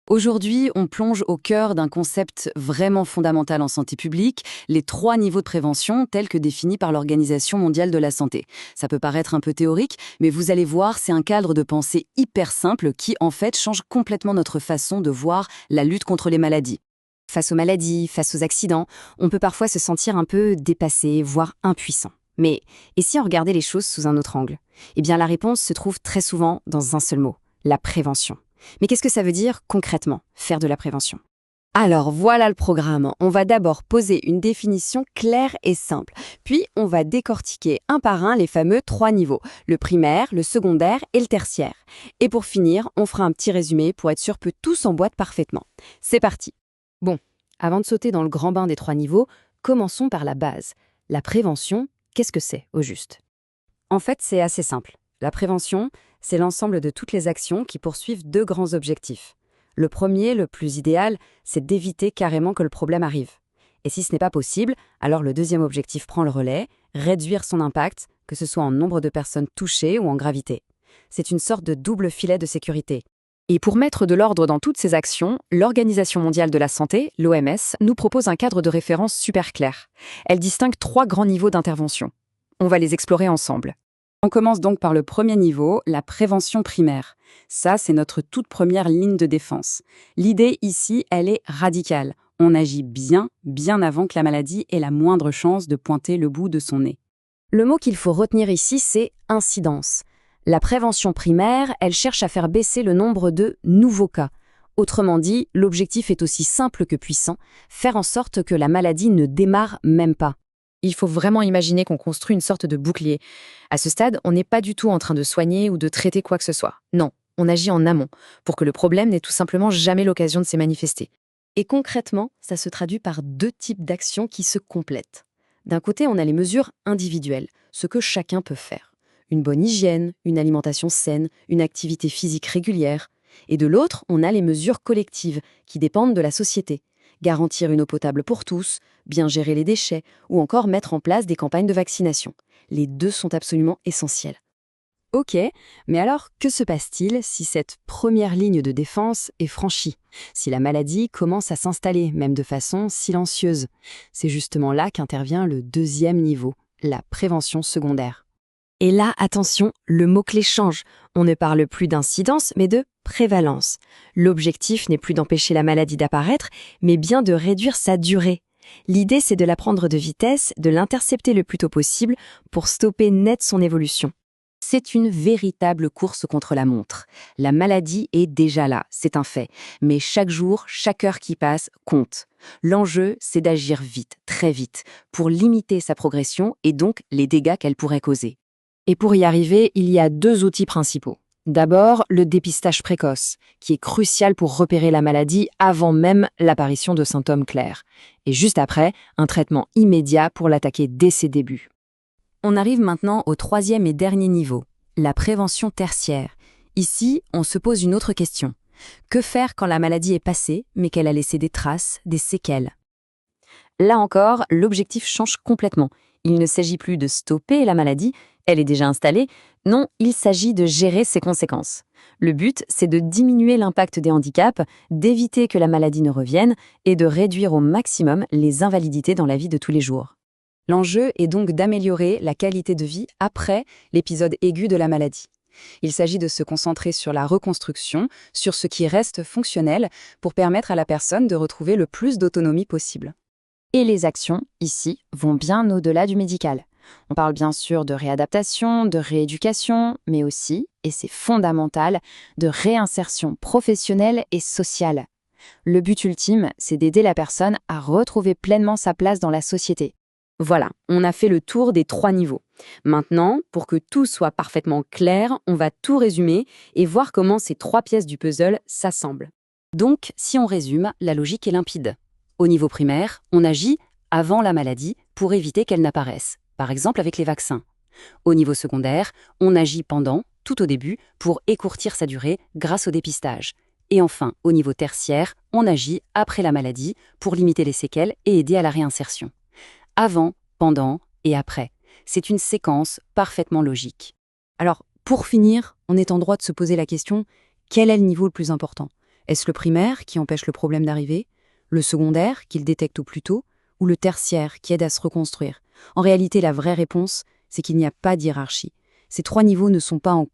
Aujourd'hui, on plonge au cœur d'un concept vraiment fondamental en santé publique, les 3 niveaux de prévention tels que définis par l'Organisation mondiale de la santé. Ça peut paraître un peu théorique, mais vous allez voir, c'est un cadre de pensée hyper simple qui, en fait, change complètement notre façon de voir la lutte contre les maladies. Face aux maladies, face aux accidents, on peut parfois se sentir un peu dépassé, voire impuissant. Mais et si on regardait les choses sous un autre angle? Eh bien, la réponse se trouve très souvent dans un seul mot, la prévention. Mais qu'est-ce que ça veut dire concrètement, faire de la prévention? Alors voilà le programme. On va d'abord poser une définition claire et simple. Puis on va décortiquer un par un les fameux 3 niveaux, le primaire, le secondaire et le tertiaire. Et pour finir, on fera un petit résumé pour être sûr que tout s'emboîte parfaitement. C'est parti. Bon, avant de sauter dans le grand bain des 3 niveaux, commençons par la base. La prévention, qu'est-ce que c'est au juste? En fait, c'est assez simple. La prévention, c'est l'ensemble de toutes les actions qui poursuivent 2 grands objectifs. Le premier, le plus idéal, c'est d'éviter carrément que le problème arrive. Et si ce n'est pas possible, alors le deuxième objectif prend le relais, réduire son impact, que ce soit en nombre de personnes touchées ou en gravité. C'est une sorte de double filet de sécurité. Et pour mettre de l'ordre dans toutes ces actions, l'Organisation mondiale de la santé, l'OMS, nous propose un cadre de référence super clair. Elle distingue 3 grands niveaux d'intervention. On va les explorer ensemble. On commence donc par le premier niveau, la prévention primaire. Ça, c'est notre toute première ligne de défense. L'idée ici, elle est radicale. On agit bien avant que la maladie ait la moindre chance de pointer le bout de son nez. Le mot qu'il faut retenir ici, c'est incidence. La prévention primaire, elle cherche à faire baisser le nombre de nouveaux cas. Autrement dit, l'objectif est aussi simple que puissant, faire en sorte que la maladie ne démarre même pas. Il faut vraiment imaginer qu'on construit une sorte de bouclier. À ce stade, on n'est pas du tout en train de soigner ou de traiter quoi que ce soit. Non, on agit en amont, pour que le problème n'ait tout simplement jamais l'occasion de se manifester. Et concrètement, ça se traduit par 2 types d'actions qui se complètent. D'un côté, on a les mesures individuelles, ce que chacun peut faire. Une bonne hygiène, une alimentation saine, une activité physique régulière. Et de l'autre, on a les mesures collectives, qui dépendent de la société. Garantir une eau potable pour tous, bien gérer les déchets ou encore mettre en place des campagnes de vaccination. Les 2 sont absolument essentiels. Ok, mais alors que se passe-t-il si cette première ligne de défense est franchie? Si la maladie commence à s'installer, même de façon silencieuse? C'est justement là qu'intervient le deuxième niveau, la prévention secondaire. Et là, attention, le mot-clé change. On ne parle plus d'incidence, mais de prévalence. L'objectif n'est plus d'empêcher la maladie d'apparaître, mais bien de réduire sa durée. L'idée, c'est de la prendre de vitesse, de l'intercepter le plus tôt possible pour stopper net son évolution. C'est une véritable course contre la montre. La maladie est déjà là, c'est un fait. Mais chaque jour, chaque heure qui passe compte. L'enjeu, c'est d'agir vite, très vite, pour limiter sa progression et donc les dégâts qu'elle pourrait causer. Et pour y arriver, il y a 2 outils principaux. D'abord, le dépistage précoce, qui est crucial pour repérer la maladie avant même l'apparition de symptômes clairs. Et juste après, un traitement immédiat pour l'attaquer dès ses débuts. On arrive maintenant au 3e et dernier niveau, la prévention tertiaire. Ici, on se pose une autre question. Que faire quand la maladie est passée, mais qu'elle a laissé des traces, des séquelles? Là encore, l'objectif change complètement. Il ne s'agit plus de stopper la maladie, elle est déjà installée. Non, il s'agit de gérer ses conséquences. Le but, c'est de diminuer l'impact des handicaps, d'éviter que la maladie ne revienne et de réduire au maximum les invalidités dans la vie de tous les jours. L'enjeu est donc d'améliorer la qualité de vie après l'épisode aigu de la maladie. Il s'agit de se concentrer sur la reconstruction, sur ce qui reste fonctionnel pour permettre à la personne de retrouver le plus d'autonomie possible. Et les actions, ici, vont bien au-delà du médical. On parle bien sûr de réadaptation, de rééducation, mais aussi, et c'est fondamental, de réinsertion professionnelle et sociale. Le but ultime, c'est d'aider la personne à retrouver pleinement sa place dans la société. Voilà, on a fait le tour des 3 niveaux. Maintenant, pour que tout soit parfaitement clair, on va tout résumer et voir comment ces 3 pièces du puzzle s'assemblent. Donc, si on résume, la logique est limpide. Au niveau primaire, on agit avant la maladie pour éviter qu'elle n'apparaisse, par exemple avec les vaccins. Au niveau secondaire, on agit pendant, tout au début, pour écourtir sa durée grâce au dépistage. Et enfin, au niveau tertiaire, on agit après la maladie pour limiter les séquelles et aider à la réinsertion. Avant, pendant et après. C'est une séquence parfaitement logique. Alors, pour finir, on est en droit de se poser la question, quel est le niveau le plus important? Est-ce le primaire qui empêche le problème d'arriver, le secondaire qui le détecte au plus tôt, ou le tertiaire qui aide à se reconstruire? En réalité, la vraie réponse, c'est qu'il n'y a pas de hiérarchie. Ces 3 niveaux ne sont pas en